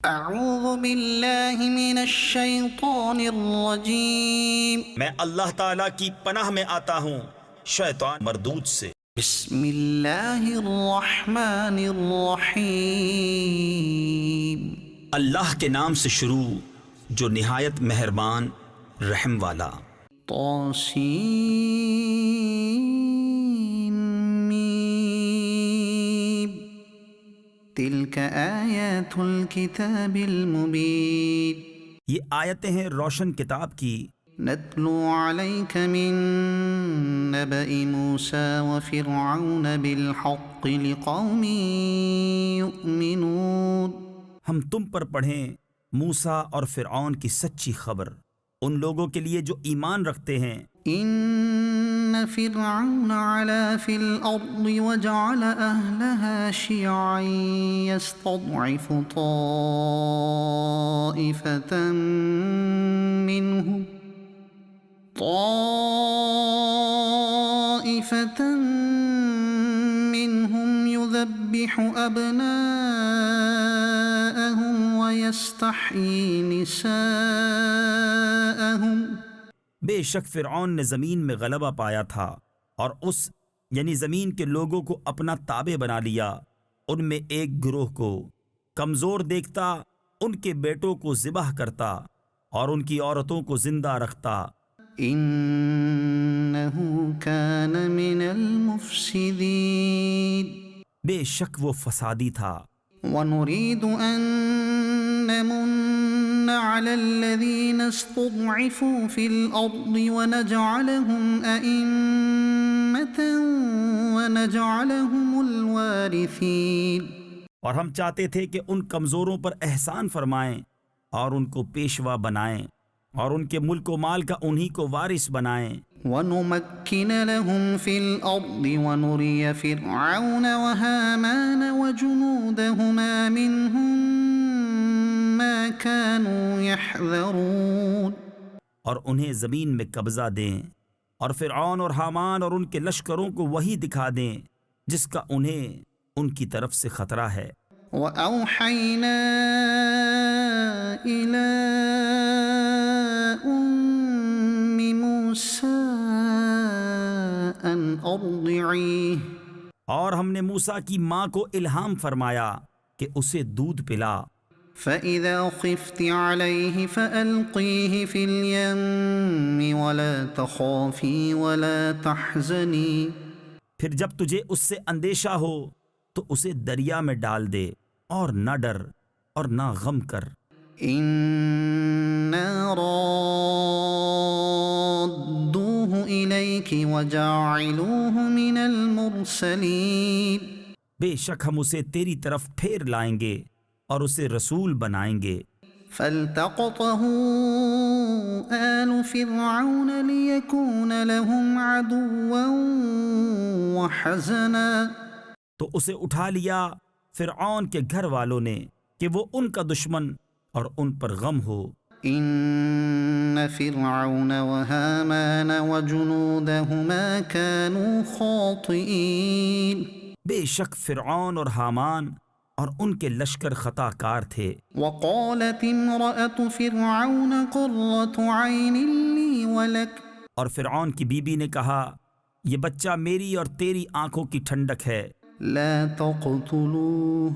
اعوذ باللہ من الشیطان الرجیم میں اللہ تعالیٰ کی پناہ میں آتا ہوں شیطان مردود سے۔ بسم اللہ الرحمن الرحیم اللہ کے نام سے شروع جو نہایت مہربان رحم والا۔ طاسین میم تلک آیات الکتاب المبین یہ آیتیں ہیں روشن کتاب کی۔ نتلو علیک من نبأ موسیٰ وفرعون بالحق لقوم یؤمنون ہم تم پر پڑھیں موسیٰ اور فرعون کی سچی خبر ان لوگوں کے لیے جو ایمان رکھتے ہیں۔ ان فرعون علا فی الارض وجعل اہلها شیعا یستضعف طائفة منهم يذبح أبناءهم ويستحيي نساءهم بے شک فرعون نے زمین میں غلبہ پایا تھا اور اس یعنی زمین کے لوگوں کو اپنا تابع بنا لیا۔ ان میں ایک گروہ کو کمزور دیکھتا، ان کے بیٹوں کو ذبح کرتا اور ان کی عورتوں کو زندہ رکھتا۔ انه كان من المفسدين بے شک وہ فسادی تھا۔ ونريد ان نمن على الذين استضعفوا في الارض ونجعلهم ائمة ونجعلهم الوارثين اور ہم چاہتے تھے کہ ان کمزوروں پر احسان فرمائیں اور ان کو پیشوا بنائیں اور ان کے ملک و مال کا انہی کو وارث بنائیں۔ وَنُمَكِّنَ لَهُمْ فِي الْأَرْضِ وَنُرِيَ فِرْعَوْنَ وَهَامَانَ وَجُنُودَهُمَا مِنْهُمْ مَا كَانُوا يَحْذَرُونَ اور انہیں زمین میں قبضہ دیں اور فرعون اور حامان اور ان کے لشکروں کو وہی دکھا دیں جس کا انہیں ان کی طرف سے خطرہ ہے۔ وَأَوْحَيْنَا إِلَىٰ أُمِّ مُوسَىٰ أَنْ أَرْضِعِيهِ اور ہم نے موسیٰ کی ماں کو الہام فرمایا کہ اسے دودھ پلا۔ فَإِذَا خِفْتِ عَلَيْهِ فَأَلْقِيهِ فِي الْيَمِّ وَلَا تَخَافِي وَلَا تَحْزَنِي پھر جب تجھے اس سے اندیشہ ہو تو اسے دریا میں ڈال دے اور نہ ڈر اور نہ غم کر۔ إِنَّا رَادُّوهُ إِلَيْكِ وَجَاعِلُوهُ مِنَ الْمُرْسَلِينَ بے شک ہم اسے تیری طرف پھیر لائیں گے اور اسے رسول بنائیں گے۔ فَالْتَقَطَهُ آلُ فِرْعَوْنَ لِيَكُونَ لَهُمْ عَدُوًّا وَحَزَنًا تو اسے اٹھا لیا فرعون کے گھر والوں نے کہ وہ ان کا دشمن اور ان پر غم ہو۔ إِنَّ فِرْعَوْنَ وَهَامَانَ وَجُنُودَهُمَا كَانُوا خَاطِئِينَ بے شک فرعون اور حامان اور ان کے لشکر خطا کار تھے۔ وَقَالَتِ امْرَأَةُ فِرْعَوْنَ قُرَّةُ عَيْنٍ لِّي وَلَكَ اور فرعون کی بیوی نے کہا یہ بچہ میری اور تیری آنکھوں کی ٹھنڈک ہے۔ لَا تَقْتُلُوهُ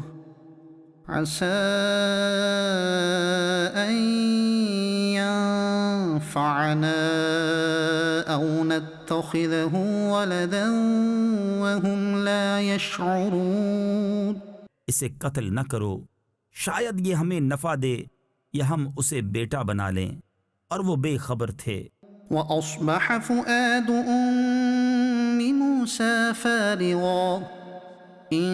عَسَىٰ أَن يَنفَعَنَا أَوْ نَتَّخِذَهُ وَلَدًا وَهُمْ لَا يَشْعُرُونَ اسے قتل نہ کرو، شاید یہ ہمیں نفع دے یا ہم اسے بیٹا بنا لیں، اور وہ بے خبر تھے۔ وَأَصْبَحَ فُؤَادُ أُمِّ مُوسَىٰ فَارِغًا إِن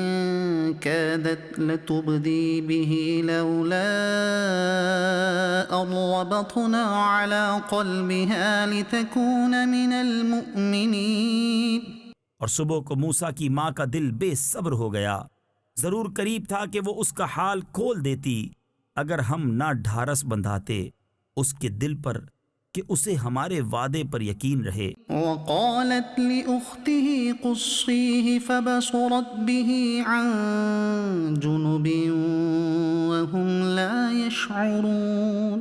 كَادَتْ لَتُبْدِي بِهِ لَوْلَا أَن رَّبَطْنَا عَلَىٰ قَلْبِهَا لِتَكُونَ مِنَ الْمُؤْمِنِينَ اور صبح کو موسیٰ کی ماں کا دل بے صبر ہو گیا، ضرور قریب تھا کہ وہ اس کا حال کھول دیتی اگر ہم نہ ڈھارس بندھاتے اس کے دل پر کہ اسے ہمارے وعدے پر یقین رہے۔ وقالت لأخته قصيه فبصرت به عن جنب وهم لا يشعرون۔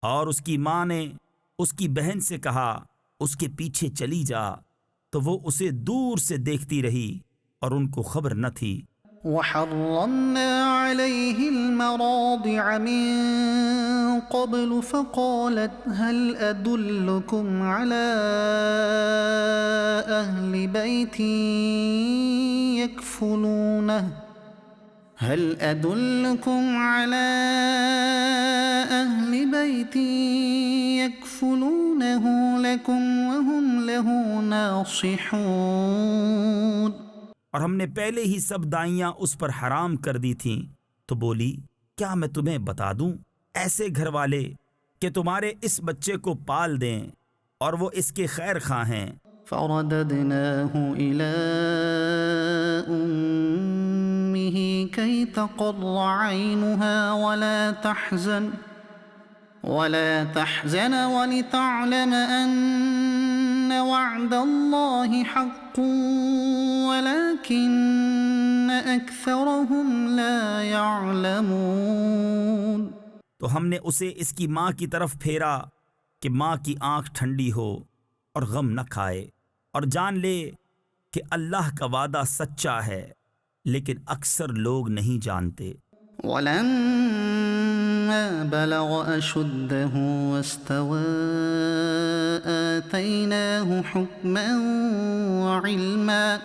اور اس کی ماں نے اس کی بہن سے کہا اس کے پیچھے چلی جا، تو وہ اسے دور سے دیکھتی رہی اور ان کو خبر نہ تھی۔ وحرمنا عليه المراضع من قبل فقالت هل أدلكم على أهل بيت يكفلونه هل أدلكم على أهل بيت يكفلونه لكم وهم له ناصحون۔ اور ہم نے پہلے ہی سب دائیاں اس پر حرام کر دی تھیں، تو بولی کیا میں تمہیں بتا دوں ایسے گھر والے کہ تمہارے اس بچے کو پال دیں اور وہ اس کے خیر خواہ ہیں۔ فرددناه إلى أمه كي تقر عينها ولا تحزن ولتعلم أن وعد الله حق ولكن أكثرهم لا يعلمون۔ تو ہم نے اسے اس کی ماں کی طرف پھیرا کہ ماں کی آنکھ ٹھنڈی ہو اور غم نہ کھائے، اور جان لے کہ اللہ کا وعدہ سچا ہے، لیکن اکثر لوگ نہیں جانتے۔ ولما بلغ أشده واستوى آتيناه حكما وعلما۔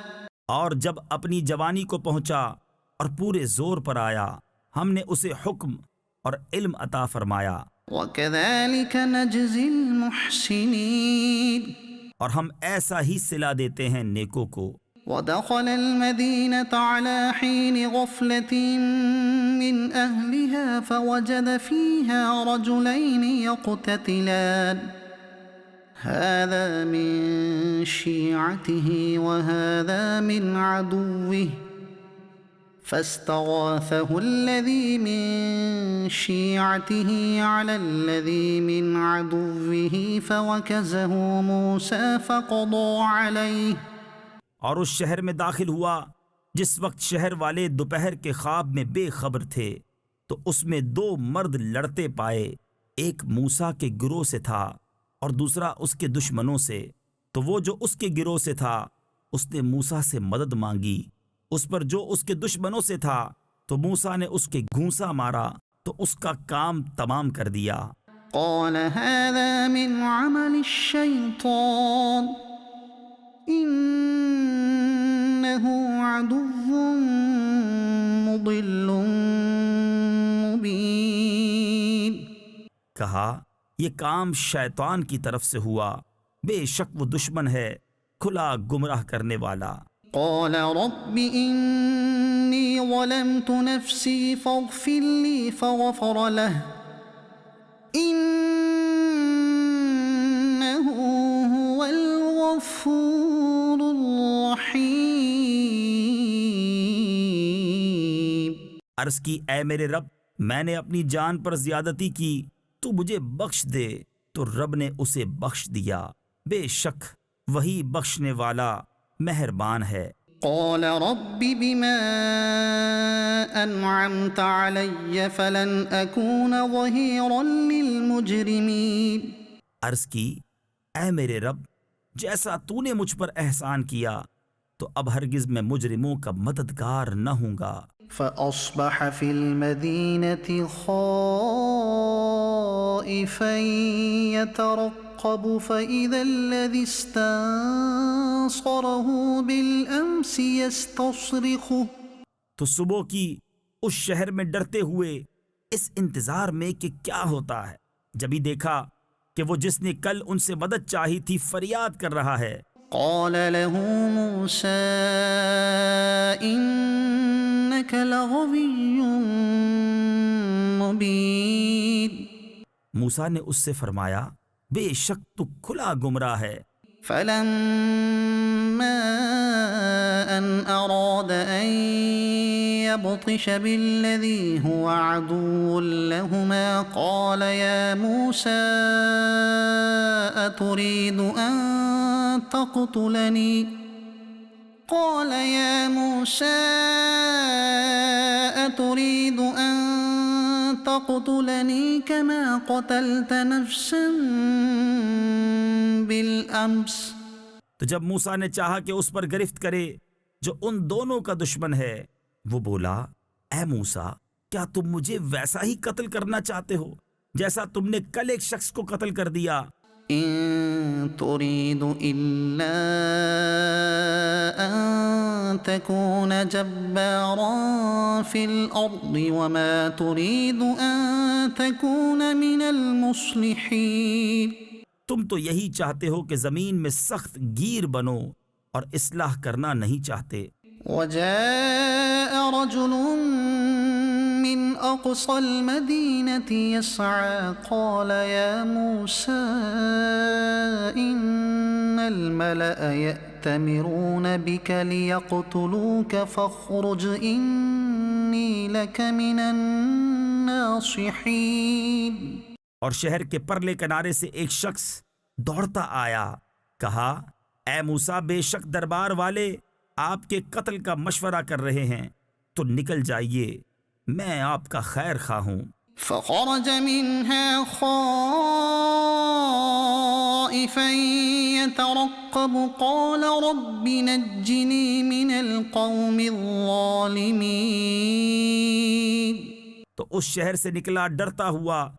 اور جب اپنی جوانی کو پہنچا اور پورے زور پر آیا، ہم نے اسے حکم اور علم عطا فرمایا۔ وكذلك نجزي المحسنين۔ اور ہم ایسا ہی صلہ دیتے ہیں نیکوں کو۔ ودخل المدينة على حين غفلة من أهلها فوجد فيها رجلين يقتتلان هذا من شيعته وهذا من عدوه فاستغاثه الذي من شيعته على الذي من عدوه فوكزه موسى فقضى عليه۔ اور اس شہر میں داخل ہوا جس وقت شہر والے دوپہر کے خواب میں بے خبر تھے، تو اس میں دو مرد لڑتے پائے، ایک موسیٰ کے گروہ سے تھا اور دوسرا اس کے دشمنوں سے۔ تو وہ جو اس کے گروہ سے تھا اس نے موسیٰ سے مدد مانگی، اس پر جو اس کے دشمنوں سے تھا تو موسیٰ نے اس کے گھونسا مارا تو اس کا کام تمام کر دیا۔ قال هذا من عمل الشيطان إنه عدو مضل مبين۔ کہا یہ کام شیطان کی طرف سے ہوا، بے شک وہ دشمن ہے کھلا گمراہ کرنے والا۔ قال رب إني ظلمت نفسي فاغفر لي فغفر له إنه هو الغفور الرحيم۔ عرض کی اے میرے رب، میں نے اپنی جان پر زیادتی کی، تو مجھے بخش دے، تو رب نے اسے بخش دیا، بے شک وہی بخشنے والا مہربان ہے۔ قال رب بما أنعمت علي فلن أكون ظهيرا للمجرمين۔ عرض کی اے میرے رب، جیسا تو نے مجھ پر احسان کیا تو اب ہرگز میں مجرموں کا مددگار نہ ہوں گا۔ فأصبح في المدينة خائفا يترقب فإذا الذي استنصره بالأمس يستصرخه۔ تو صبح کی اس شہر میں ڈرتے ہوئے اس انتظار میں کہ کیا ہوتا ہے، جبھی دیکھا کہ وہ جس نے کل ان سے مدد چاہی تھی فریاد کر رہا ہے۔ قال له موسى إنك لغوي مبين۔ موسیٰ نے اس سے فرمایا بے شک تو کھلا گمراہ ہے۔ فلما أن أراد أن ليبطش بالذي هو عدو لهما قال يا موسى أتريد أن تقتلني كما قتلت نفسا بالأمس تو جب موسیٰ نے چاہا کہ اس پر گرفت کرے جو ان دونوں کا دشمن ہے، وہ بولا، اے موسیٰ، کیا تم مجھے ویسا ہی قتل کرنا چاہتے ہو جیسا تم نے کل ایک شخص کو قتل کر دیا؟ إن تريد إلا أن تكون جبارا في الأرض وما تريد أن تكون من المصلحين تم تو یہی چاہتے ہو کہ زمین میں سخت گیر بنو اور اصلاح کرنا نہیں چاہتے۔ وجاء رجل من أقصى المدينة يسعى قال يا موسى إن الملأ يأتمرون بك ليقتلوك فاخرج إني لك من الناصحين۔ اور شہر کے پرلے کنارے سے ایک شخص دوڑتا آیا، کہا، اے موسیٰ، بے شک دربار والے آپ کے قتل کا مشورہ کر رہے ہیں، تو نکل جائیے، میں آپ کا خیر خواہ ہوں۔ فخرج منها خائفا يترقب قال رب نجني من القوم الظالمين۔ تو اس شہر سے نکلا ڈرتا ہوا،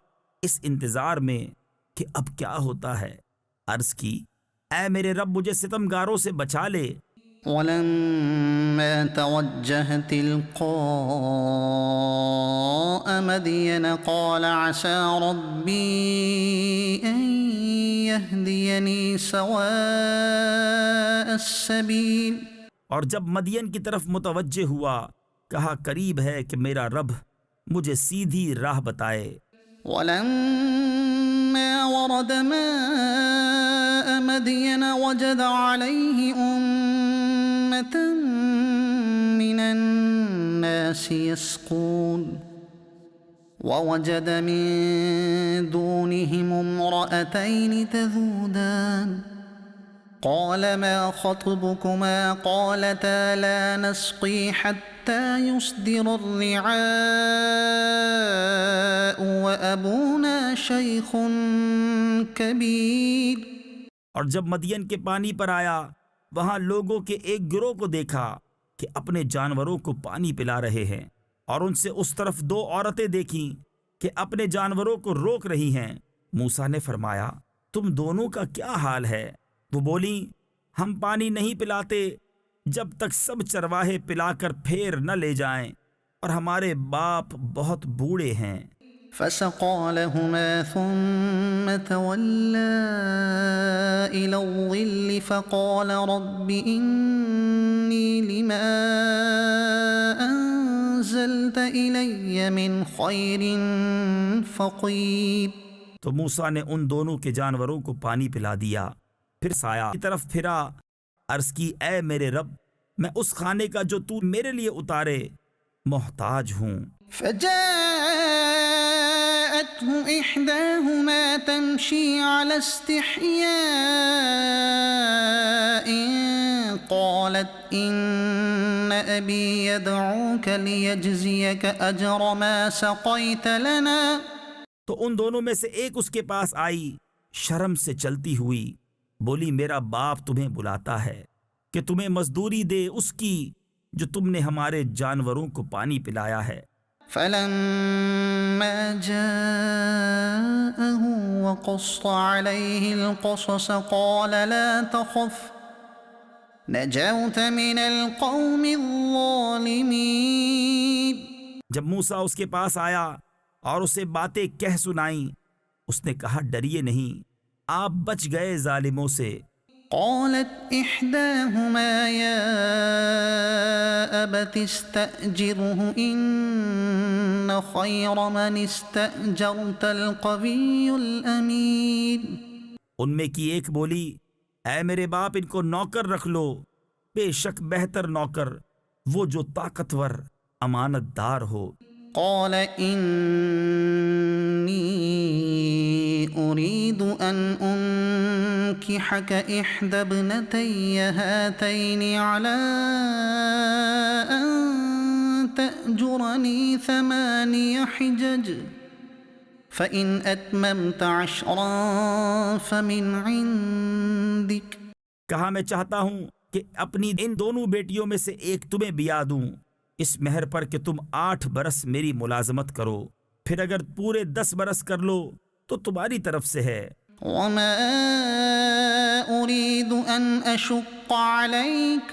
اس انتظار میں کہ اب کیا ہوتا ہے۔ عرض کی، اے میرے رب، مجھے ستمگاروں سے بچا لے۔ ولما توجه تلقاء مدين قال عسى ربي أن يهديني سواء السبيل۔ اور جب مدین کی طرف متوجہ ہوا، کہا، قریب ہے کہ میرا رب مجھے سیدھی راہ بتائے۔ ولما ورد ماء مدين وجد عليه أمة من الناس يسقون ووجد من دونهم امرأتين تذودان قال ما خطبكما قالتا لا نسقي حتى يصدر الرعاء وأبونا شيخ كبير۔ اور جب مدین کے پانی پر آیا، وہاں لوگوں کے ایک گروہ کو دیکھا کہ اپنے جانوروں کو پانی پلا رہے ہیں، اور ان سے اس طرف دو عورتیں دیکھیں کہ اپنے جانوروں کو روک رہی ہیں۔ موسیٰ نے فرمایا، تم دونوں کا کیا حال ہے؟ وہ بولیں، ہم پانی نہیں پلاتے جب تک سب چرواہے پلا کر پھیر نہ لے جائیں، اور ہمارے باپ بہت بوڑھے ہیں۔ فسقى لهما ثم تولى إلى الظل فقال رب إني لما أنزلت إلي من خير فقير۔ تو موسیٰ نے ان دونوں کے جانوروں کو پانی پلا دیا، پھر سایہ کی طرف پھرا، عرض کی، اے میرے رب، میں اس کھانے کا جو تو میرے لیے اتارے محتاج ہوں۔ فجاءته إحداهما تمشي على استحياء قالت إن أبي يدعوك ليجزيك أجر ما سقيت لنا۔ تو ان دونوں میں سے ایک اس کے پاس آئی، شرم سے چلتی ہوئی، بولی، میرا باپ تمہیں بلاتا ہے کہ تمہیں مزدوری دے اس کی جو تم نے ہمارے جانوروں کو پانی پلایا ہے۔ فلما جاءه وقص عليه القصص قال لا تخف نجوت من القوم الظالمين۔ جب موسیٰ اس کے پاس آیا اور اسے باتیں کہہ سنائیں، اس نے کہا، ڈریے نہیں، آپ بچ گئے ظالموں سے۔ قالت إحداهما يا أبت استأجره إن خير من استأجرت القوي الأمين۔ ان میں کی ایک بولی، اے میرے باپ، ان کو نوکر رکھ لو، بے شک بہتر نوکر وہ جو طاقتور امانت دار ہو۔ قال إني أريد أن أنكحك إحدى ابنتي هاتين على أن تأجرني 8 حجج فإن أتممت 10 فمن عندك۔ کہا میں چاہتا ہوں کہ اپنی ان دونوں بیٹیوں میں سے ایک تمہیں بیاہ دوں اس مہر پر کہ تم 8 برس میری ملازمت کرو، پھر اگر پورے 10 برس کر لو تو تمہاری طرف سے ہے۔ وما أريد أن أشق عليك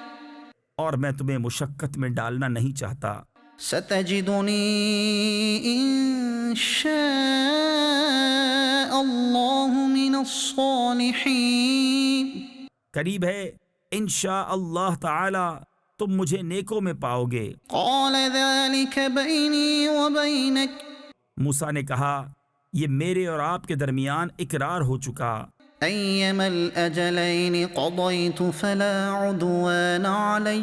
اور میں تمہیں مشقت میں ڈالنا نہیں چاہتا۔ ستجدني إن شاء الله من الصالحين۔ قریب ہے انشاء اللہ تعالی تم مجھے نیکوں میں پاؤ گے۔ قال ذلك بيني وبينك موسیٰ نے کہا یہ میرے اور آپ کے درمیان اقرار ہو چکا۔ أيما الأجلين قضيت فلا عدوان علي۔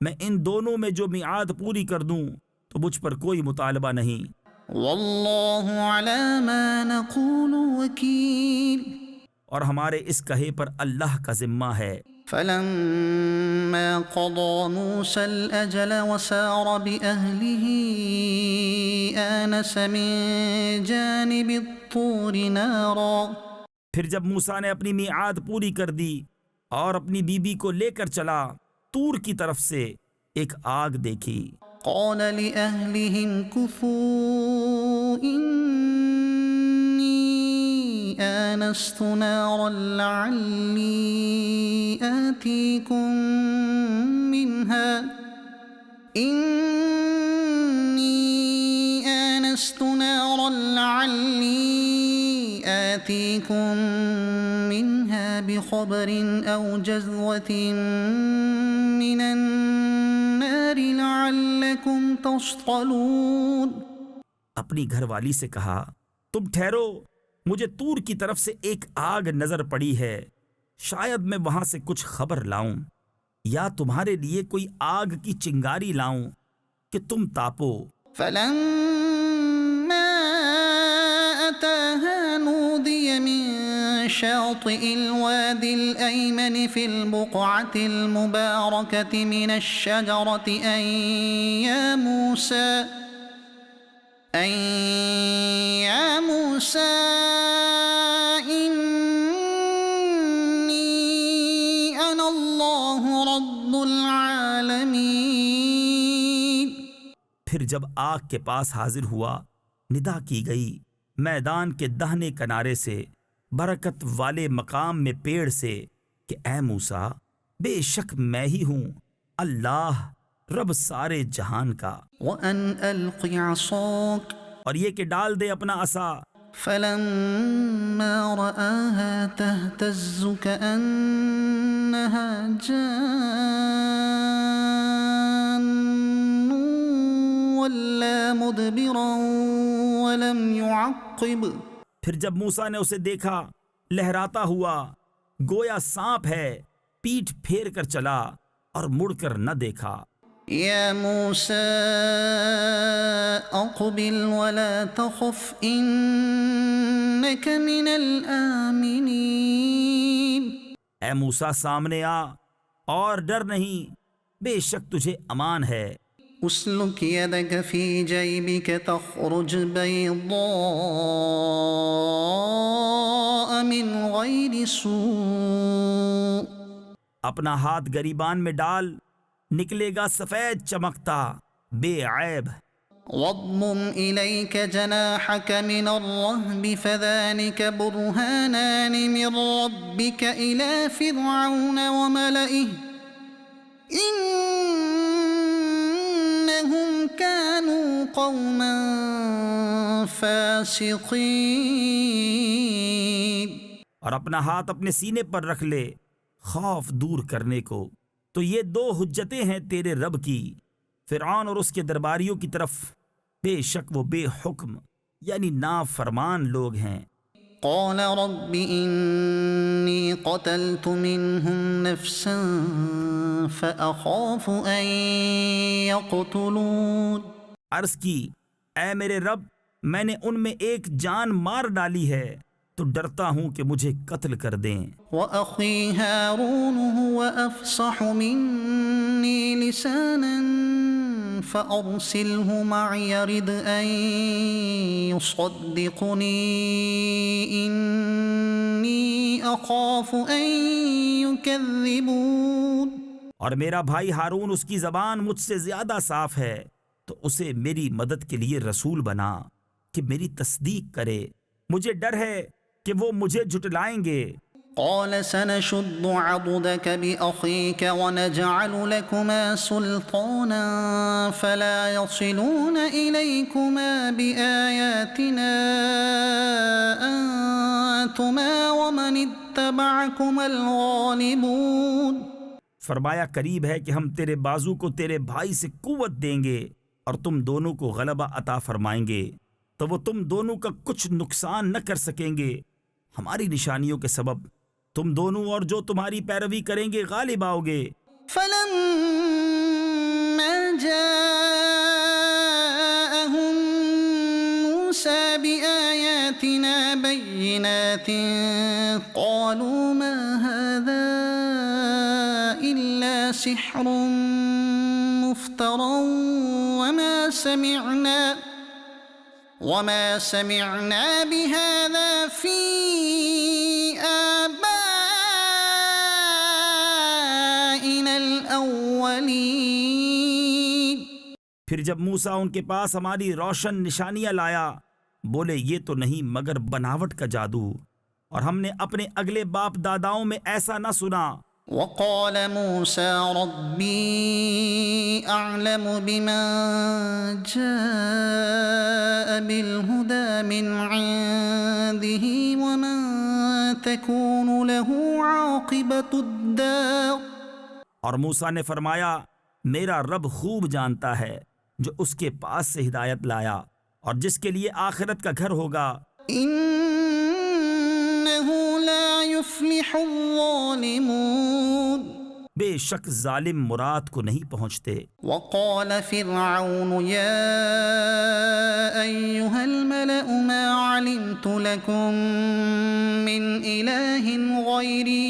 میں ان دونوں میں جو میعاد پوری کر دوں تو مجھ پر کوئی مطالبہ نہیں۔ والله على ما نقول وكيل۔ اور ہمارے اس کہے پر اللہ کا ذمہ ہے۔ فلما قضى موسى الأجل وسار بأهله آنس من جانب الطور نارا۔ پھر جب موسیٰ نے اپنی میعاد پوری کر دی اور اپنی بیوی کو لے کر چلا، طور کی طرف سے ایک آگ دیکھی۔ قال لأهلهم كثوا إني آنست نارا لعلي آتيكم منها بخبر أو جذوة من النار لعلكم تصطلون۔ اپنی گھر والی سے کہا تم ٹھہرو، مجھے طور کی طرف سے ایک آگ نظر پڑی ہے، شاید میں وہاں سے کچھ خبر لاؤں یا تمہارے لیے کوئی آگ کی چنگاری لاؤں کہ تم تاپو۔ فلما أتاها نودي من شاطئ الوادي الأيمن في البقعة المباركة من الشجرة أن يا موسى إني أنا الله رب العالمين۔ پھر جب آگ کے پاس حاضر ہوا، ندا کی گئی میدان کے دہنے کنارے سے، برکت والے مقام میں پیڑ سے کہ اے موسیٰ، بے شک میں ہی ہوں اللہ رب سارے جہان کا، وأن ألق عصاك اور یہ کہ ڈال دے اپنا عصا۔ فلما رآها تهتز كأنها جان ولا مدبرا ولم يعقب۔ پھر جب موسیٰ نے اسے دیکھا لہراتا ہوا گویا سانپ ہے، پیٹھ پھیر کر چلا اور مڑ کر نہ دیکھا۔ يا موسى أقبل ولا تخف إنك من الآمنين۔ اے موسیٰ سامنے آ اور ڈر نہیں، بے شک تجھے امان ہے۔ اسلك يدك في جيبك تخرج بيضاء من غير سوء۔ اپنا ہاتھ گریبان میں ڈال، نکلے گا سفید چمکتا بے عیب۔ واضمم إليك جناحك من الرهب فذلك برهانان من ربك إلى فرعون وملئه إنهم كانوا قوما فاسقين۔ اور اپنا ہاتھ اپنے سینے پر رکھ لے خوف دور کرنے کو، تو یہ 2 حجتیں ہیں تیرے رب کی، فرعون اور اس کے درباریوں کی طرف، بے شک وہ بے حکم یعنی نافرمان لوگ ہیں۔ قال رب إني قتلت منهم نفسا فأخاف أن يقتلون. عرض کی اے میرے رب میں نے ان میں ایک جان مار ڈالی ہے تو ڈرتا ہوں کہ مجھے قتل کر دیں. وأخي هارون هو أفصح مني لسانا فأرسله معي يرد أن يصدقني إني أخاف أن يكذبون. اور میرا بھائی ہارون اس کی زبان مجھ سے زیادہ صاف ہے تو اسے میری مدد کے لیے رسول بنا کہ میری تصدیق کرے. مجھے ڈر ہے کہ وہ مجھے جھٹلائیں گے. قال سنشد عضدك بأخيك ونجعل لكما سلطانا فلا يصلون إليكما بآياتنا أنتما ومن اتبعكما الغالبون. فرمایا قریب ہے کہ ہم تیرے بازو کو تیرے بھائی سے قوت دیں گے اور تم دونوں کو غلبہ عطا فرمائیں گے تو وہ تم دونوں کا کچھ نقصان نہ کر سکیں گے. ہماری نشانیوں کے سبب تم دونوں اور جو تمہاری پیروی کریں گے غالب آؤ گے. فلما جاءهم موسى بآياتنا بينات قالوا ما هذا إلا سحر مفترى وما سمعنا بهذا في آبائنا الأولين. پھر جب موسیٰ ان کے پاس ہماری روشن نشانیاں لایا بولے یہ تو نہیں مگر بناوٹ کا جادو اور ہم نے اپنے اگلے باپ داداؤں میں ایسا نہ سنا. وقال موسى ربي أعلم بمن جاء بالهدى من عنده ومن تكون له عاقبة الدار. اور موسیٰ نے فرمایا میرا رب خوب جانتا ہے جو اس کے پاس سے ہدایت لایا اور جس کے لیے آخرت کا گھر ہوگا. إنه لا يفلح الظالمون. بے شک ظالم مراد کو نہیں پہنچتے. وقال فرعون يا أيها الملأ ما علمت لكم من إله غيري.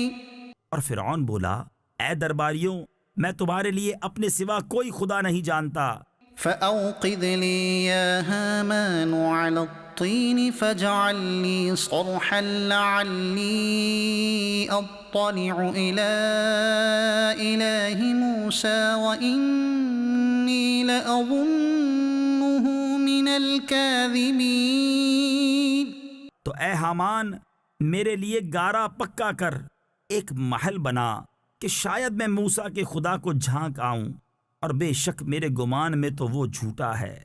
اور فرعون بولا اے درباریوں میں تمہارے لیے اپنے سوا کوئی خدا نہیں جانتا. فأوقد لي يا هامان على الطين فاجعل لي صرحا لعلي أطلع إلى إله موسى وإني لأظنه من الكاذبين. تو اے حامان میرے لیے گارا پکا کر ایک محل بنا کہ شاید میں موسیٰ کے خدا کو جھانک آؤں اور بے شک میرے گمان میں تو وہ جھوٹا ہے.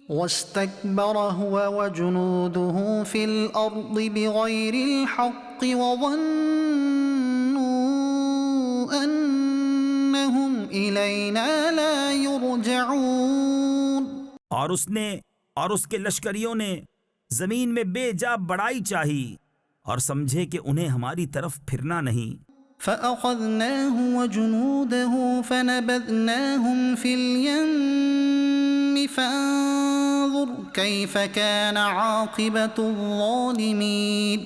واستكبر هو وجنوده في الأرض بغير الحق وظنوا أنهم إلينا لا يرجعون. اور اس نے اور اس کے لشکریوں نے زمین میں بے جا بڑائی چاہی اور سمجھے کہ انہیں ہماری طرف پھرنا نہیں. فأخذناه وجنوده فنبذناهم في اليم فانظر كيف كان عاقبة الظالمين.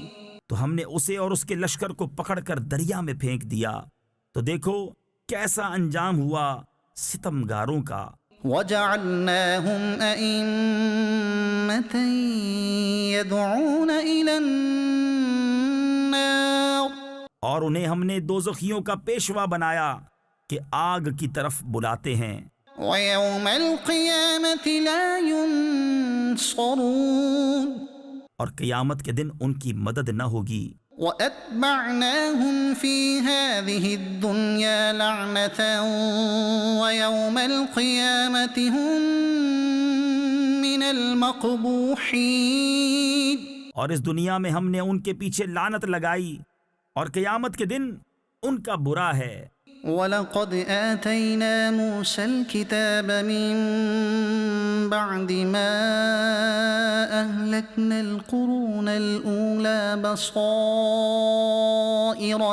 تو ہم نے اسے اور اس کے لشکر کو پکڑ کر دریا میں پھینک دیا تو دیکھو کیسا انجام ہوا ستمگاروں کا. وجعلناهم أئمة يدعون إلى النار. اور انہیں ہم نے دوزخیوں کا پیشوا بنایا کہ آگ کی طرف بلاتے ہیں. ويوم القيامة لا ينصرون. اور قیامت کے دن ان کی مدد نہ ہوگی. وأتبعناهم في هذه الدنيا لعنة ويوم القيامة هم من المقبوحين. اور اس دنیا میں ہم نے ان کے پیچھے لعنت لگائی اور قیامت کے دن ان کا برا ہے. وَلَقَدْ آتَيْنَا مُوسَى الْكِتَابَ مِن بَعْدِ مَا أَهْلَكْنَا الْقُرُونَ الْأُولَى بَصَائِرَ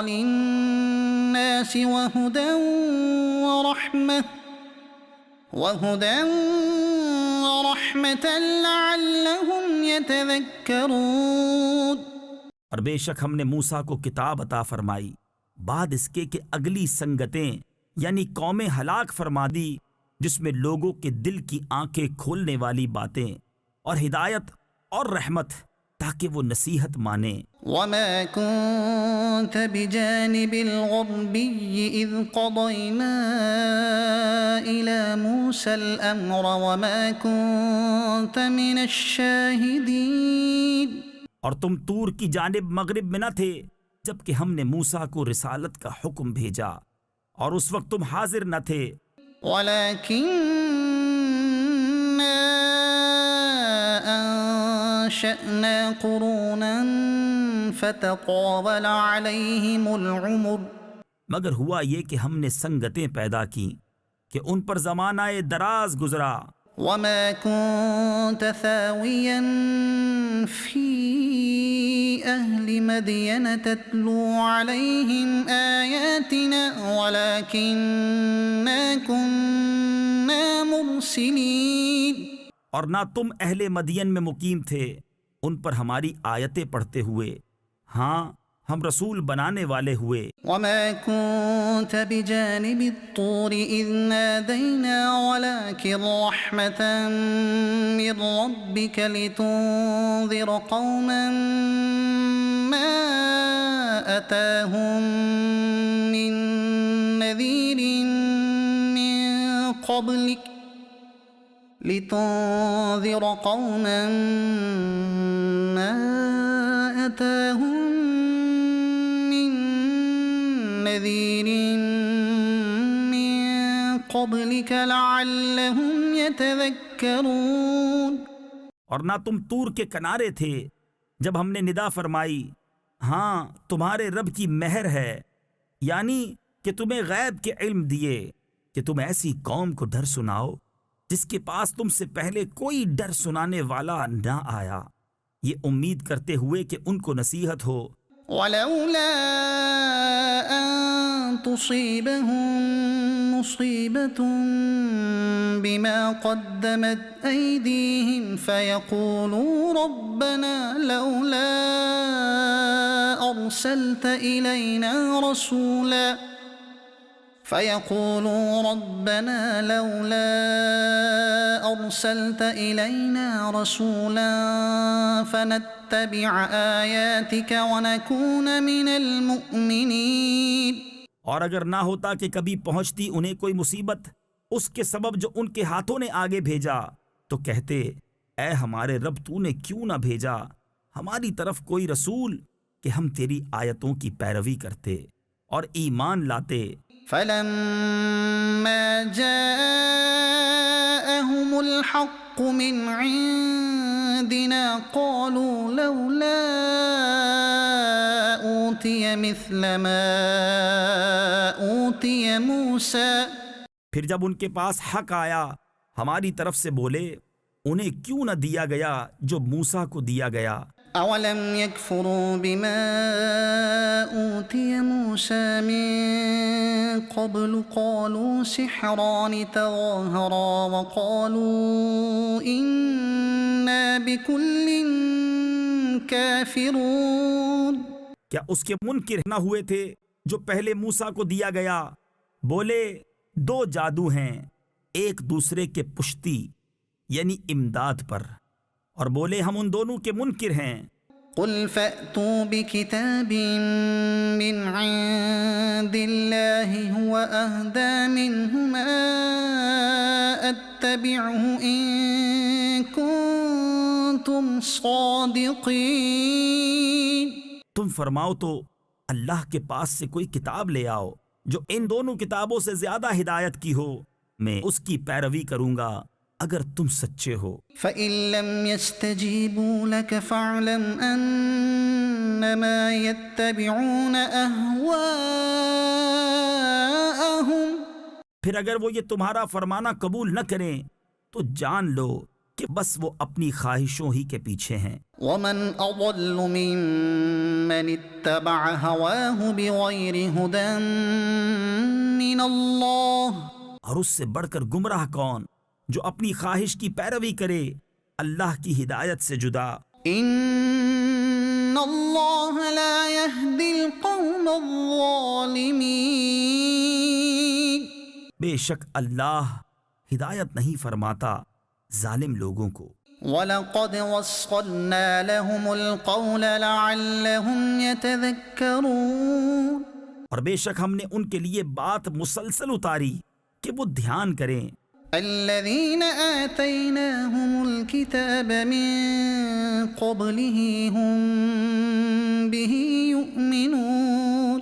لِلنَّاسِ وَهُدًى وَرَحْمَةً لَعَلَّهُمْ يَتَذَكَّرُونَ۔ اور بے شک ہم نے موسیٰ کو کتاب عطا فرمائی بعد اس کے کہ اگلی سنگتیں یعنی قومیں ہلاک فرما دی، جس میں لوگوں کے دل کی آنکھیں کھولنے والی باتیں اور ہدایت اور رحمت تاکہ وہ نصیحت مانیں۔ وَمَا كُنْتَ بِجَانِبِ الْغَرْبِيِّ إِذْ قَضَيْنَا إِلَى مُوسَى الْأَمْرَ وَمَا كُنْتَ مِنَ الشَّاهِدِينَ۔ اور تم طور کی جانب مغرب میں نہ تھے جبکہ ہم نے موسیٰ کو رسالت کا حکم بھیجا، اور اس وقت تم حاضر نہ تھے۔ وَلَكِنَّا أَنشَأْنَا قُرُونًا فَتَطَاوَلَ عَلَيْهِمُ الْعُمُرُ۔ مگر ہوا یہ کہ ہم نے سنگتیں پیدا کی کہ ان پر زمانہ دراز گزرا۔ وَمَا كُنْتَ ثَاوِيًا فِي أَهْلِ مَدْيَنَ تَتْلُو عَلَيْهِمْ آيَاتِنَا وَلَكِنَّا كُنَّا مُرْسِلِينَ۔ اور نہ تم اہل مدین میں مقیم تھے ان پر ہماری آیتیں پڑھتے ہوئے، ہاں ہم رسول بنانے والے ہوئے۔ وَمَا كُنْتَ بِجَانِبِ الطُّورِ إِذْ نَادَيْنَا وَلَكِنْ رَحْمَةً مِّن رَّبِّكَ لِتُنذِرَ قَوْمًا مَّا أَتَاهُم مِّن نَّذِيرٍ مِّن قَبْلِكَ لَعَلَّهُمْ يَتَذَكَّرُونَ۔ اور نہ تم طور کے کنارے تھے جب ہم نے ندا فرمائی، ہاں تمہارے رب کی مہر ہے، یعنی کہ تمہیں غیب کے علم دیے کہ تم ایسی قوم کو ڈر سناؤ جس کے پاس تم سے پہلے کوئی ڈر سنانے والا نہ آیا، یہ امید کرتے ہوئے کہ ان کو نصیحت ہو۔ وَلَوْلَا أَن تُصِيبَهُم مُّصِيبَةٌ بِمَا قَدَّمَتْ أَيْدِيهِمْ فَيَقُولُوا رَبَّنَا لَوْلَا أَرْسَلْتَ إِلَيْنَا رَسُولًا فَنَتَّبِعَ آيَاتِكَ وَنَكُونَ مِنَ الْمُؤْمِنِينَ۔ اور اگر نہ ہوتا کہ کبھی پہنچتی انہیں کوئی مصیبت اس کے سبب جو ان کے ہاتھوں نے آگے بھیجا، تو کہتے اے ہمارے رب تو نے کیوں نہ بھیجا ہماری طرف کوئی رسول کہ ہم تیری آیتوں کی پیروی کرتے اور ایمان لاتے۔ فَلَمَّا جَاءَهُمُ الْحَقُّ مِنْ عِنْدِنَا قَالُوا لَوْلَا أُوتِيَ مِثْلَ مَا أُوتِيَ مُوسَى۔ پھر جب ان کے پاس حق آیا ہماری طرف سے بولے انہیں کیوں نہ دیا گیا جو موسیٰ کو دیا گیا۔ أَوَلَمْ يَكْفُرُوا بِمَا أُوتِيَ مُوسَى مِن قَبْلُ قَالُوا سِحْرَانِ تَظَاهَرَا وَقَالُوا إِنَّا بِكُلٍّ كَافِرُونَ۔ کیا اس کے منکر نہ ہوئے تھے جو پہلے موسیٰ کو دیا گیا؟ بولے دو جادو ہیں، ایک دوسرے کے پشتی یعنی امداد پر، اور بولے ہم ان دونوں کے منکر ہیں۔ قُلْ فَأْتُوا بِكِتَابٍ مِّنْ عِندِ اللَّهِ هُوَ أَهْدَىٰ مِنْهُ مَا أَتَّبِعُهُ إِن كُنتُمْ صَادِقِينَ۔ تم فرماؤ تو اللہ کے پاس سے کوئی کتاب لے آؤ جو ان دونوں کتابوں سے زیادہ ہدایت کی ہو، میں اس کی پیروی کروں گا اگر تم سچے ہو۔ فَإِن لَّمْ يَسْتَجِيبُوا لَكَ فَاعْلَمْ أَنَّمَا يَتَّبِعُونَ أَهْوَاءَهُمْ پھر اگر وہ یہ تمہارا فرمانا قبول نہ کریں تو جان لو کہ بس وہ اپنی خواہشوں ہی کے پیچھے ہیں۔ ومن أضل ممن اتبع هواه بغير هدى من الله اور اس سے بڑھ کر گمراہ کون جو اپنی خواہش کی پیروی کرے اللہ کی ہدایت سے جدا۔ إن الله لا يهدي القوم الظالمين بے شک اللہ ہدایت نہیں فرماتا ظالم لوگوں کو۔ وَلَقَدْ وَصَّلْنَا لَهُمُ الْقَوْلَ لَعَلَّهُمْ يَتَذَكَّرُونَ اور بے شک ہم نے ان کے لیے بات مسلسل اتاری کہ وہ دھیان کریں۔ الَّذِينَ آتَيْنَاهُمُ الْكِتَابَ مِنْ قَبْلِهِ هُمْ بِهِ يُؤْمِنُونَ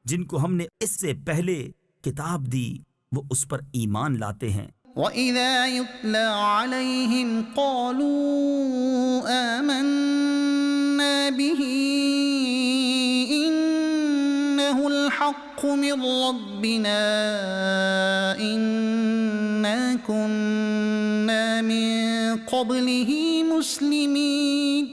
جن کو ہم نے اس سے پہلے کتاب دی وہ اس پر ایمان لاتے ہیں۔ وَإِذَا يُتْلَى عَلَيْهِمْ قَالُوا آمَنَّا بِهِ إِنَّهُ الْحَقُّ مِنْ رَبِّنَا إِنَّا كُنَّا مِنْ قَبْلِهِ مُسْلِمِينَ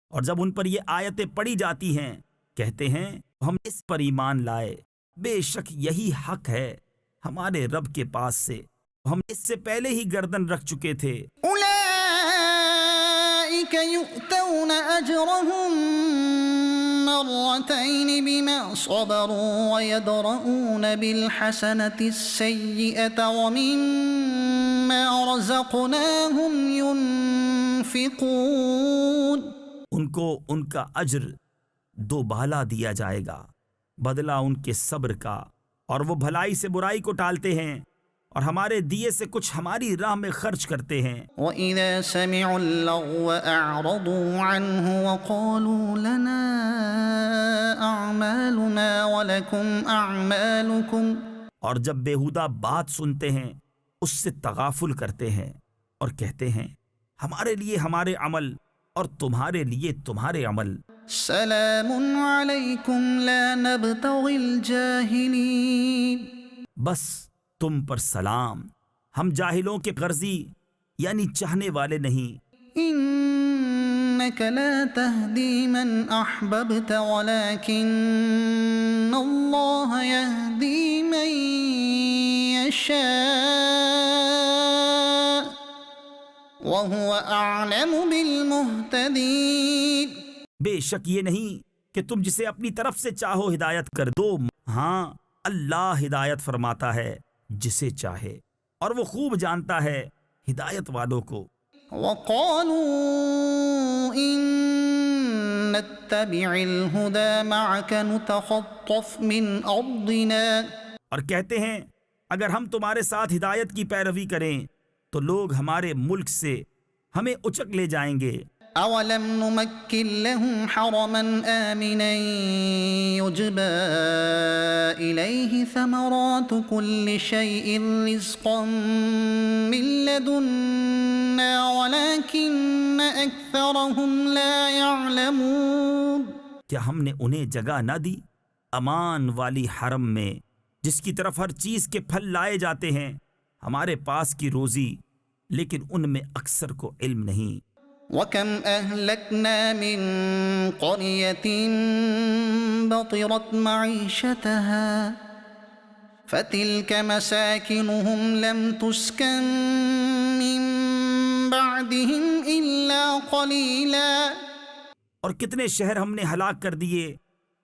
اور جب ان پر یہ آیتیں پڑھی جاتی ہیں کہتے ہیں ہم اس پر ایمان لائے، بے شک یہی حق ہے ہمارے رب کے پاس سے، ہم اس سے پہلے ہی گردن رکھ چکے تھے۔ أولئك يؤتون أجرهم مرتين بما صبروا ويدرؤون بالحسنة السيئة ومما رزقناهم ينفقون ان کو ان کا اجر دو بالا دیا جائے گا، بدلہ ان کے صبر کا، اور وہ بھلائی سے برائی کو ٹالتے ہیں اور ہمارے دیے سے کچھ ہماری راہ میں خرچ کرتے ہیں۔ وَإِذَا سَمِعُوا اللَّغْوَ أَعْرَضُوا عَنْهُ وَقَالُوا لَنَا أَعْمَالُنَا وَلَكُمْ أَعْمَالُكُمْ اور جب بیہودہ بات سنتے ہیں اس سے تغافل کرتے ہیں اور کہتے ہیں ہمارے لیے ہمارے عمل اور تمہارے لیے تمہارے عمل۔ سلام علیکم لا نبتغی الجاہلین بس تم پر سلام، ہم جاہلوں کے غرضی یعنی چاہنے والے نہیں۔ انک لا تہدی من احببت ولکن اللہ یہدی من یشاء وهو اعلم بالمہتدین۔ بے شک یہ نہیں کہ تم جسے اپنی طرف سے چاہو ہدایت کر دو، ہاں اللہ ہدایت فرماتا ہے جسے چاہے اور وہ خوب جانتا ہے ہدایت والوں کو۔ وقالوا ان نتبع الهدى معك نتخطف من ارضنا اور کہتے ہیں اگر ہم تمہارے ساتھ ہدایت کی پیروی کریں تو لوگ ہمارے ملک سے ہمیں اچک لے جائیں گے۔ اولم نمکن لهم حرما آمنا يجبى إليه ثمرات كل شيء رزقا من لدنا ولكن أكثرهم لا يعلمون۔ کیا ہم نے انہیں جگہ نہ دی امان والی حرم میں جس کی طرف ہر چیز کے پھل لائے جاتے ہیں، ہمارے پاس کی روزی، لیکن ان میں اکثر کو علم نہیں۔ وَكَمْ أَهْلَكْنَا مِنْ قَرْيَةٍ بَطِرَتْ مَعِيشَتَهَا فَتِلْكَ مَسَاكِنُهُمْ لَمْ تُسْكَنْ مِنْ بَعْدِهِمْ إِلَّا قَلِيلًا۔ اور کتنے شہر ہم نے ہلاک کر دیے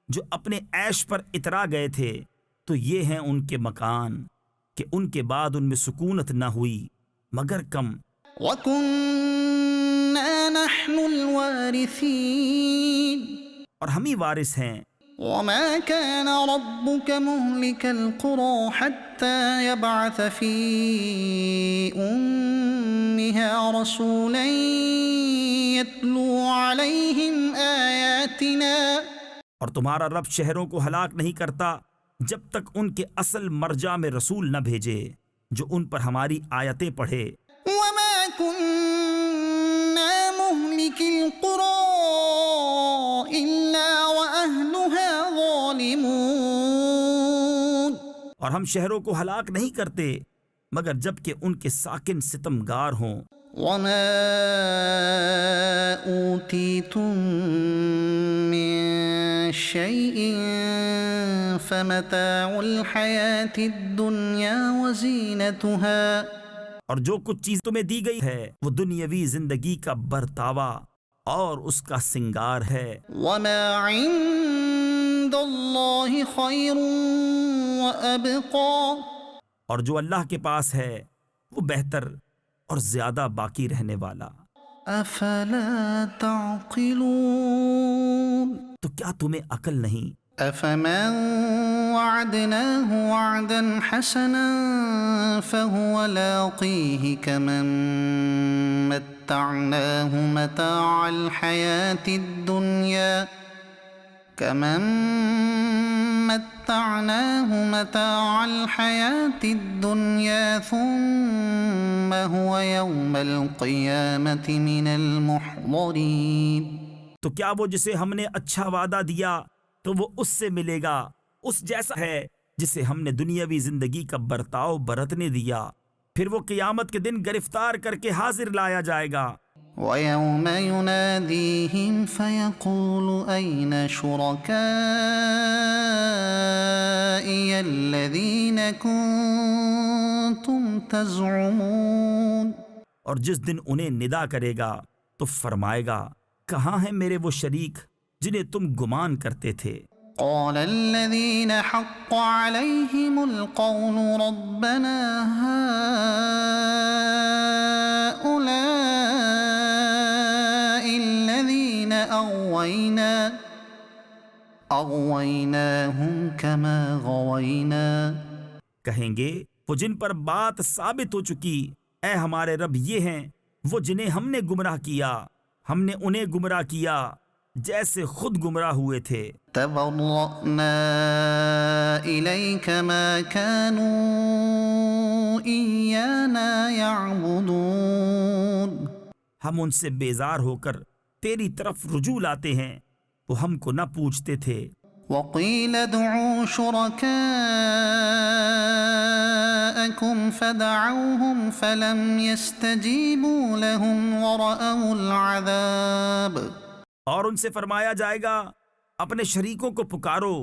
جو اپنے عیش پر اترا گئے تھے، تو یہ ہیں ان کے مکان کہ ان کے بعد ان میں سکونت نہ ہوئی مگر کم۔ وَكُنَّا نَحْنُ الْوَارِثِينَ اور ہم ہی وارث ہیں۔ وَمَا كَانَ رَبُّكَ مُهْلِكَ الْقُرَى حَتَّى يَبْعَثَ فِي أُمِّهَا رَسُولًا يَتْلُو عَلَيْهِمْ آيَاتِنَا۔ اور تمہارا رب شہروں کو ہلاک نہیں کرتا جب تک ان کے اصل مرجع میں رسول نہ بھیجے جو ان پر ہماری آیتیں پڑھے۔ وَمَا كُنَّا مُهْلِكِ الْقُرَى إِلَّا وَأَهْلُهَا ظَالِمُونَ۔ اور ہم شہروں کو ہلاک نہیں کرتے مگر جب کہ ان کے ساکن ستمگار ہوں۔ وما أوتيتم من شيء فمتاع الحياة الدنيا وزينتها، اور جو کچھ چیز تمہیں دی گئی ہے وہ دنیاوی زندگی کا برتاوا اور اس کا سنگار ہے۔ وما عند الله خير وأبقى، اور جو اللہ کے پاس ہے وہ بہتر اور زیادہ باقی رہنے والا۔ أفلا تعقلون، تو کیا تمہیں عقل نہیں؟ أفمن وعدناه وعدا حسنا فهو لاقيه كمن متعناه متاع الحياة الدنيا ثم هو يوم القيامة من المحضرين۔ تو کیا وہ جسے ہم نے اچھا وعدہ دیا تو وہ اس سے ملے گا اس جیسا ہے جسے ہم نے دنیاوی زندگی کا برتاؤ برتنے دیا، پھر وہ قیامت کے دن گرفتار کر کے حاضر لایا جائے گا۔ وَيَوْمَ يُنَادِيهِمْ فَيَقُولُ أَيْنَ شُرَكَائِيَ الَّذِينَ كُنتُمْ تَزْعُمُونَ، اور جس دن انہیں ندا کرے گا تو فرمائے گا کہاں ہیں میرے وہ شریک جنہیں تم گمان کرتے تھے؟ قال الذين حق عليهم القول ربنا هؤلاء الذين أغويناهم كما غوينا، کہیں گے وہ جن پر بات ثابت ہو چکی، اے ہمارے رب یہ ہیں وہ جنہیں ہم نے گمراہ کیا، ہم نے انہیں گمراہ کیا جیسے خود گمراہ ہوئے تھے۔ تبرأنا إليك ما كانوا إيانا يعبدون، ہم ان سے بیزار ہو کر تیری طرف رجوع لاتے ہیں، وہ ہم کو نہ پوچھتے تھے۔ وقيل ادعوا شركاءكم فدعوهم فلم يستجيبوا لهم ورأوا العذاب، اور ان سے فرمایا جائے گا اپنے شریکوں کو پکارو،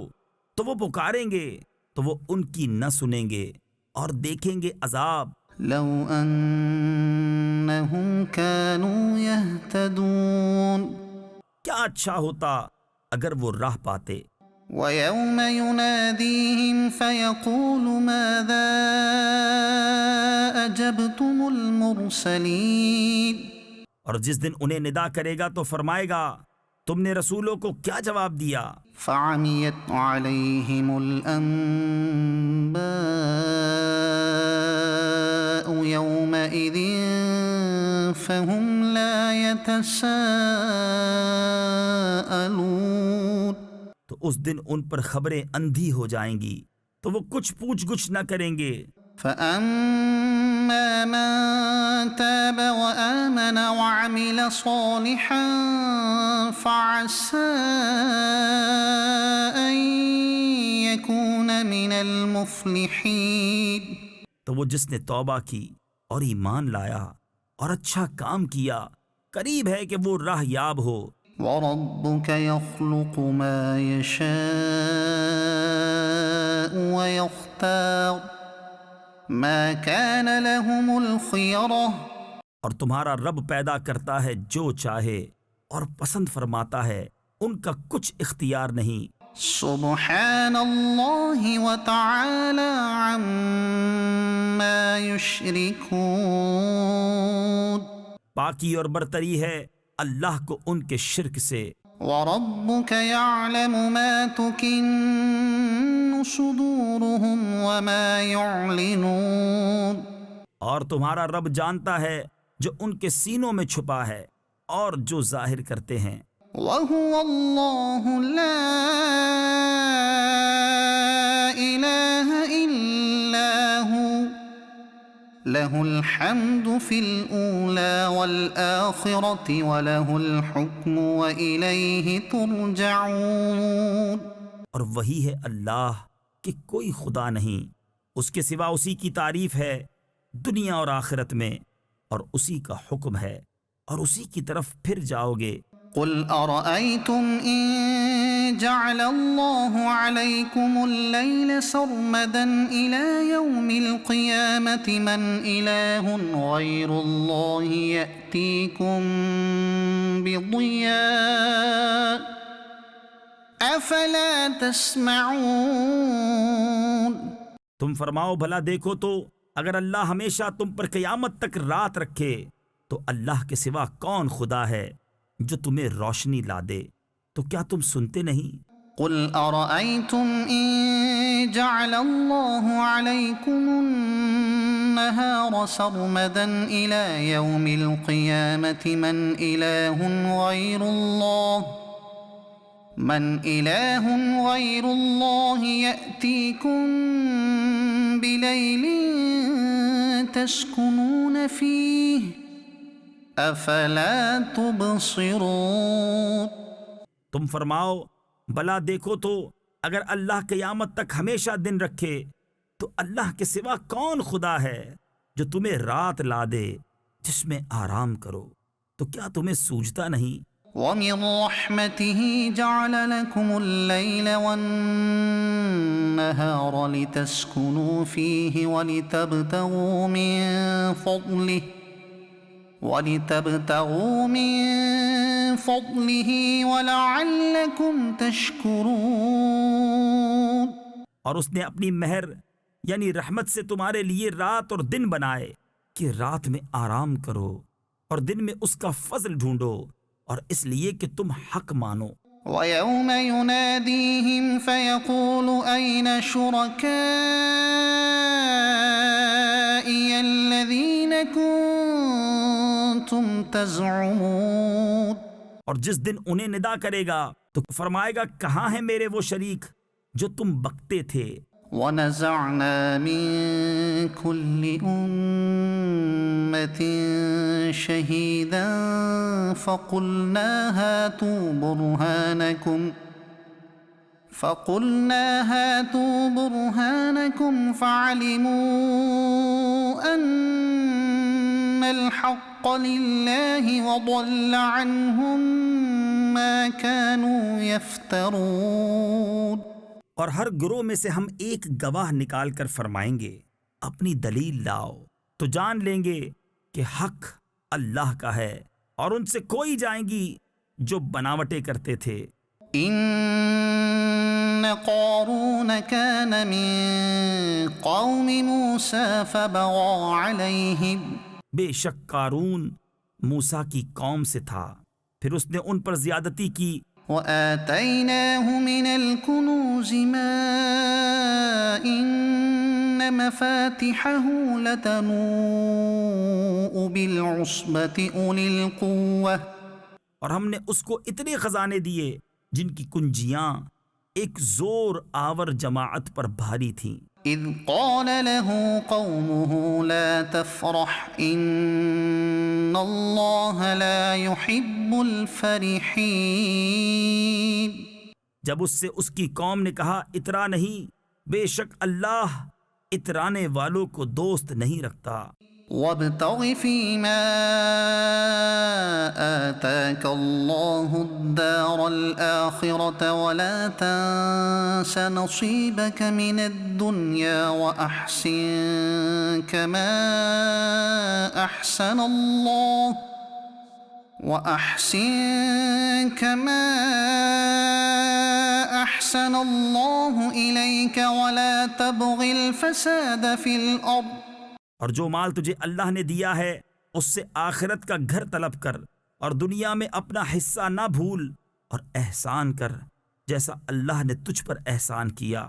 تو وہ پکاریں گے تو وہ ان کی نہ سنیں گے اور دیکھیں گے عذاب۔ لو أنهم كانوا يهتدون، کیا اچھا ہوتا اگر وہ راہ پاتے۔ ويوم يناديهم فيقول ماذا أجبتم المرسلين، اور جس دن انہیں ندا کرے گا تو فرمائے گا تم نے رسولوں کو کیا جواب دیا؟ فعميت عليهم الأنباء يومئذ فهم لا يتساءلون، تو اس دن ان پر خبریں اندھی ہو جائیں گی تو وہ کچھ پوچھ گچھ نہ کریں گے۔ فأما من تاب وآمن وعمل صالحا فعسى أن يكون من المفلحين، تو وہ جس نے توبہ کی اور ایمان لایا اور اچھا کام کیا قریب ہے کہ وہ راہ یاب ہو۔ وربك يخلق ما يشاء ويختار ما كان لهم الخيرة، اور تمہارا رب پیدا کرتا ہے جو چاہے اور پسند فرماتا ہے، ان کا کچھ اختیار نہیں۔ سبحان اللہ وتعالى عما يشركون، پاکی اور برتری ہے اللہ کو ان کے شرک سے۔ وربك يعلم ما تكن صدورهم وما يعلنون، اور تمہارا رب جانتا ہے جو ان کے سینوں میں چھپا ہے اور جو ظاہر کرتے ہیں۔ وهو الله لا إله إلا هو له الحمد في الأولى والآخرة وله الحكم وإليه ترجعون، اور وہی ہے اللہ کہ کوئی خدا نہیں، اس کے سوا اسی کی تعریف ہے دنیا اور آخرت میں، اور اسی کا حکم ہے اور اسی کی طرف پھر جاؤ گے۔ قل أرأيتم إن جعل الله عليكم الليل سرمدا إلى يوم القيامة من إله غير الله يأتيكم بضياء أفلا تسمعون۔ تم فرماؤ بھلا دیکھو تو اگر اللہ ہمیشہ تم پر قیامت تک رات رکھے تو اللہ کے سوا کون خدا ہے جو تمہیں روشنی لا دے، تو کیا تم سنتے نہیں؟ قل أرأيتم إن جعل الله عليكم النهار سرمدا إلى يوم القيامة من إله غير الله يأتيكم بليل تسكنون فيه أفلا تبصرون۔ تم فرماؤ بھلا دیکھو تو اگر اللہ قیامت تک ہمیشہ دن رکھے تو اللہ کے سوا کون خدا ہے جو تمہیں رات لا دے جس میں آرام کرو، تو کیا تمہیں سوجتا نہیں؟ وَمِن رَحْمَتِهِ جَعَلَ لَكُمُ اللَّيْلَ وَالنَّهَارَ لِتَسْكُنُوا فِيهِ وَلِتَبْتَغُوا مِن فَضْلِهِ وَلَعَلَّكُمْ تَشْكُرُونَ۔ اور اس نے اپنی مہر یعنی رحمت سے تمہارے لیے رات اور دن بنائے کہ رات میں آرام کرو اور دن میں اس کا فضل ڈھونڈو، اور اس لیے کہ تم حق مانو۔ وَيَوْمَ يُنَادِيهِمْ فَيَقُولُ أَيْنَ شُرَكَائِيَ الَّذِينَ كُنتُمْ تَزْعُمُونَ۔ اور جس دن انہیں ندا کرے گا تو فرمائے گا کہاں ہیں میرے وہ شریک جو تم بکتے تھے۔ وَنَزَعْنَا مِن كُلِّ أُمَّةٍ شَهِيدًا فَقُلْنَا هَاتُوا بُرْهَانَكُمْ فَعَلِمُوا أَنَّ الْحَقَّ لِلَّهِ وَضَلَّ عَنْهُمْ مَا كَانُوا يَفْتَرُونَ۔ اور ہر گروہ میں سے ہم ایک گواہ نکال کر فرمائیں گے اپنی دلیل لاؤ، تو جان لیں گے کہ حق اللہ کا ہے، اور ان سے کوئی جائیں گی جو بناوٹیں کرتے تھے۔ إن قارون كان من قوم موسى فبغى عليهم۔ بے شک قارون موسیٰ کی قوم سے تھا، پھر اس نے ان پر زیادتی کی۔ وآتيناه من الكنوز ما إن مفاتحه لتنوء بالعصبة أولي القوة۔ اور ہم نے اس کو اتنے خزانے دیے جن کی کنجیاں ایک زور آور جماعت پر بھاری تھیں۔ إذ قال له قومه لا تفرح إن الله لا يحب الفرحين۔ جب اس سے اس کی قوم نے کہا اترا نہیں، بے شک اللہ اترانے والوں کو دوست نہیں رکھتا۔ وابتغ فيما آتاك الله الدار الآخرة ولا تنس نصيبك من الدنيا وأحسن كما أحسن الله إليك ولا تبغ الفساد في الأرض۔ اور جو مال تجھے اللہ نے دیا ہے اس سے آخرت کا گھر طلب کر، اور دنیا میں اپنا حصہ نہ بھول، اور احسان کر جیسا اللہ نے تجھ پر احسان کیا،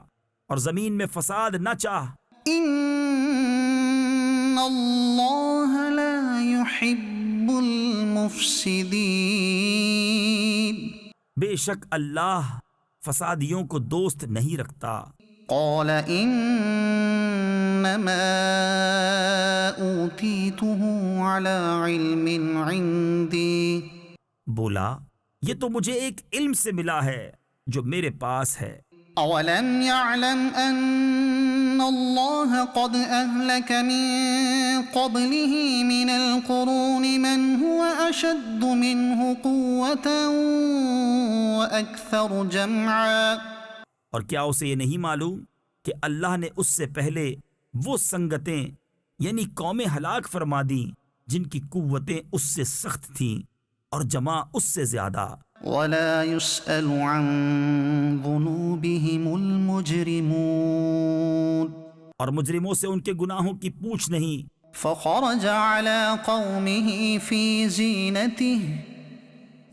اور زمین میں فساد نہ چاہ۔ ان اللہ لا يحب المفسدین۔ بے شک اللہ فسادیوں کو دوست نہیں رکھتا۔ قال انما اوتیته على علم عندي۔ بولا یہ تو مجھے ایک علم سے ملا ہے جو میرے پاس ہے۔ اولم يعلم ان الله قد أهلك من قبله من القرون من هو أشد منه قوة وأكثر جمعا۔ اور کیا اسے یہ نہیں معلوم کہ اللہ نے اس سے پہلے وہ سنگتیں یعنی قومیں ہلاک فرما دیں جن کی قوتیں اس سے سخت تھیں اور جمع اس سے زیادہ۔ ولا يسأل عن ذنوبهم المجرمون۔ اور مجرموں سے ان کے گناہوں کی پوچھ نہیں۔ فخرج على قومه في زينته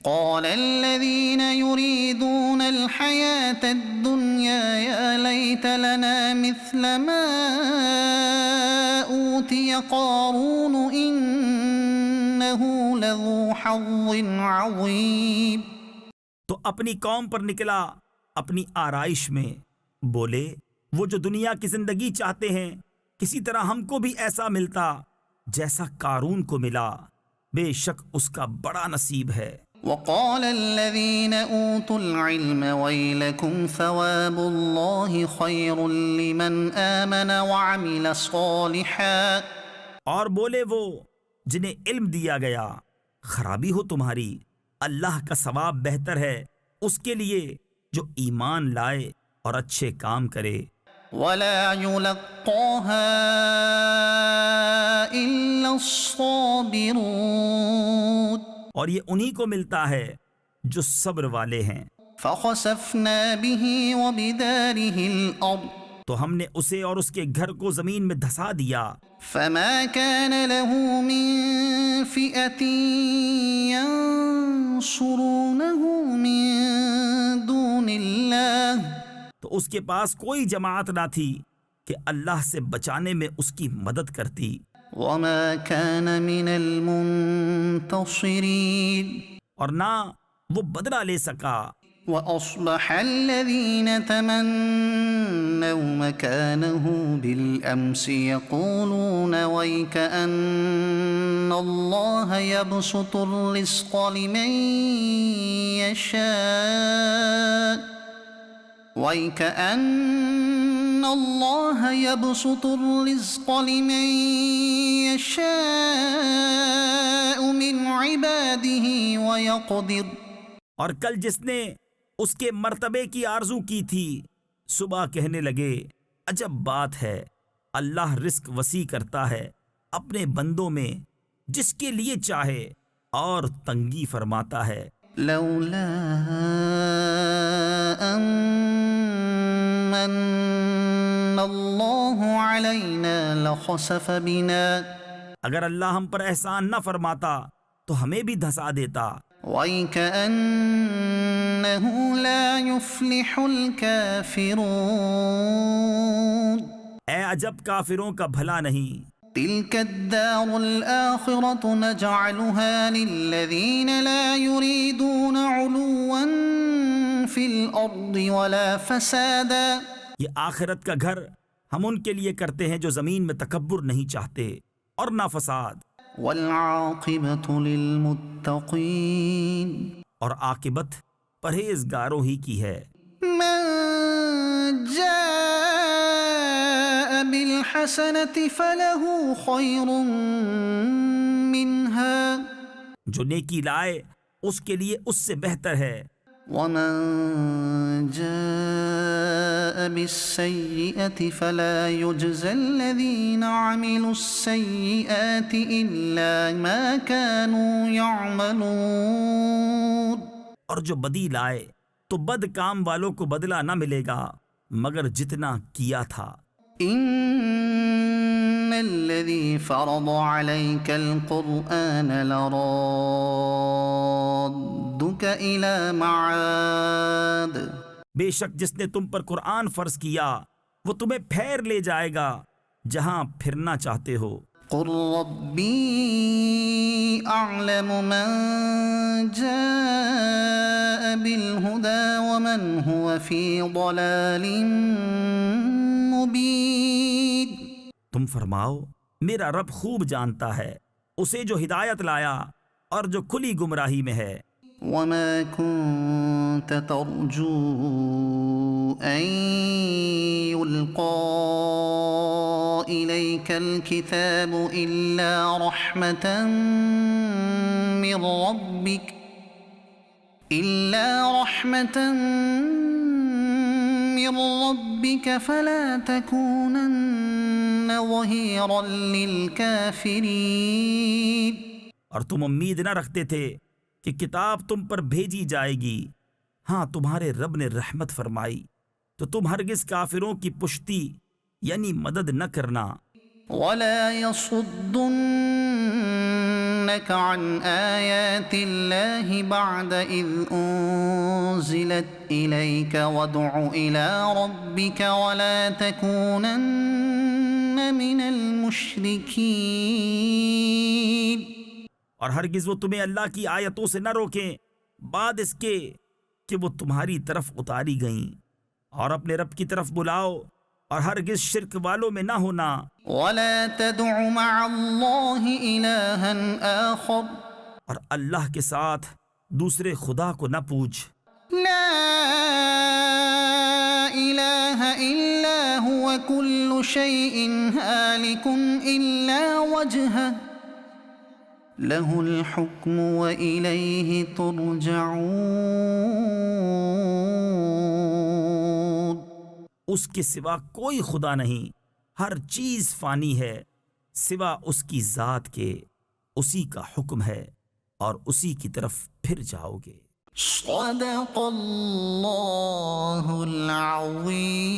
قال الذين يريدون الحياة الدنيا يا ليت لنا مثل ما أوتي قارون إنه لذو حظ عظيم۔ تو اپنی قوم پر نکلا اپنی آرائش میں، بولے وہ جو دنیا کی زندگی چاہتے ہیں کسی طرح ہم کو بھی ایسا ملتا جیسا قارون کو ملا، بے شک اس کا بڑا نصیب ہے۔ وقال الذين أوتوا العلم ويلكم ثواب الله خير لمن آمن وعمل صالحا۔ اور بولے وہ جنہیں علم دیا گیا، خرابی ہو تمہاری، اللہ کا ثواب بہتر ہے اس کے لیے جو ایمان لائے اور اچھے کام کرے۔ ولا يلقاها إلا الصابرون۔ اور یہ انہی کو ملتا ہے جو صبر والے ہیں۔ فخسفنا به وبداره الأرض تو ہم نے اسے اور اس کے گھر کو زمین میں دھسا دیا، فما كان له من فئة ينصرونه من دون الله، تو اس کے پاس کوئی جماعت نہ تھی کہ اللہ سے بچانے میں اس کی مدد کرتی، وما كان من المنتصرين، اور نہ وہ بدلہ لے سکا۔ وأصبح الذين تمنوا مكانه بالأمس يقولون ويكأن الله يبسط الرزق لمن يشاء ويكأن الله يبسط الرزق لمن يشاء من عباده ويقدر۔ اور کل جس نے اس کے مرتبے کی آرزو کی تھی صبح کہنے لگے عجب بات ہے، اللہ رزق وسیع کرتا ہے اپنے بندوں میں جس کے لیے چاہے اور تنگی فرماتا ہے۔ لولا أمن الله علينا لخسف بنا، اگر اللہ ہم پر احسان نہ فرماتا تو ہمیں بھی دھسا دیتا۔ وَيْكَأَنَّهُ لَا يُفْلِحُ الْكَافِرُونَ۔ اے عجب کافروں کا بھلا نہیں۔ تِلْكَ الدَّارُ الْآخِرَةُ نَجْعَلُهَا لِلَّذِينَ لَا يُرِيدُونَ عُلُوًّا فِي الْأَرْضِ وَلَا فَسَادًا۔ یہ آخرت کا گھر ہم ان کے لیے کرتے ہیں جو زمین میں تکبر نہیں چاہتے اور نہ فساد۔ وَالْعَاقِبَةُ لِلْمُتَّقِينَ۔ اور عاقبت پرہیزگاروں ہی کی ہے۔ مَن جَاءَ بِالْحَسَنَةِ فَلَهُ خَيْرٌ مِّنْهَا، جو نیکی لائے اس کے لیے اس سے بہتر ہے۔ وَمَن جَاءَ بِالسَّيِّئَةِ فَلَا يُجْزَى الَّذِينَ عَمِلُوا السَّيِّئَاتِ إِلَّا مَا كَانُوا يَعْمَلُونَ۔ اور جو بدی لائے تو بد کام والوں کو بدلہ نہ ملے گا مگر جتنا کیا تھا۔ إِنَّ الَّذِي فَرَضَ عَلَيْكَ الْقُرْآنَ لَرَادُّكَ إِلَى مَعَادٍ۔ بے شک جس نے تم پر قرآن فرض کیا وہ تمہیں پھیر لے جائے گا جہاں پھرنا چاہتے ہو۔ قُل رَّبِّي أَعْلَمُ مَن جَاءَ بِالْهُدَى وَمَنْ هُوَ فِي ضَلَالٍ مُّبِينٍ۔ تم فرماؤ میرا رب خوب جانتا ہے اسے جو ہدایت لایا اور جو کھلی گمراہی میں ہے۔ وَمَا كُنتَ تَرْجُو أن يلقى إليك الكتاب إلا رحمة من ربك فلا تكونن ظهيرا للكافرين. اور تم امید نہ رکھتے تھے کہ کتاب تم پر بھیجی جائے گی، ہاں تمہارے رب نے رحمت فرمائی تو تم ہرگز کافروں کی پشتی یعنی مدد نہ کرنا۔ ولا يصدنك عن آيات الله بعد إذ أنزلت إليك وادع إلى ربك ولا تكونن من المشركين۔ اور ہرگز وہ تمہیں اللہ کی آیتوں سے نہ روکیں بعد اس کے کہ وہ تمہاری طرف اتاری گئیں، اور اپنے رب کی طرف بلاؤ اور ہرگز شرک والوں میں نہ ہونا۔ ولا تدع مع الله إلها آخر، اور اللہ کے ساتھ دوسرے خدا کو نہ پوچھ۔ لا إله إلا هو كل شيء هالك إلا وجهه له الحكم وإليه ترجعون۔ اس کے سوا کوئی خدا نہیں، ہر چیز فانی ہے سوا اس کی ذات کے، اسی کا حکم ہے اور اسی کی طرف پھر جاؤ گے۔ صدق اللہ العظیم۔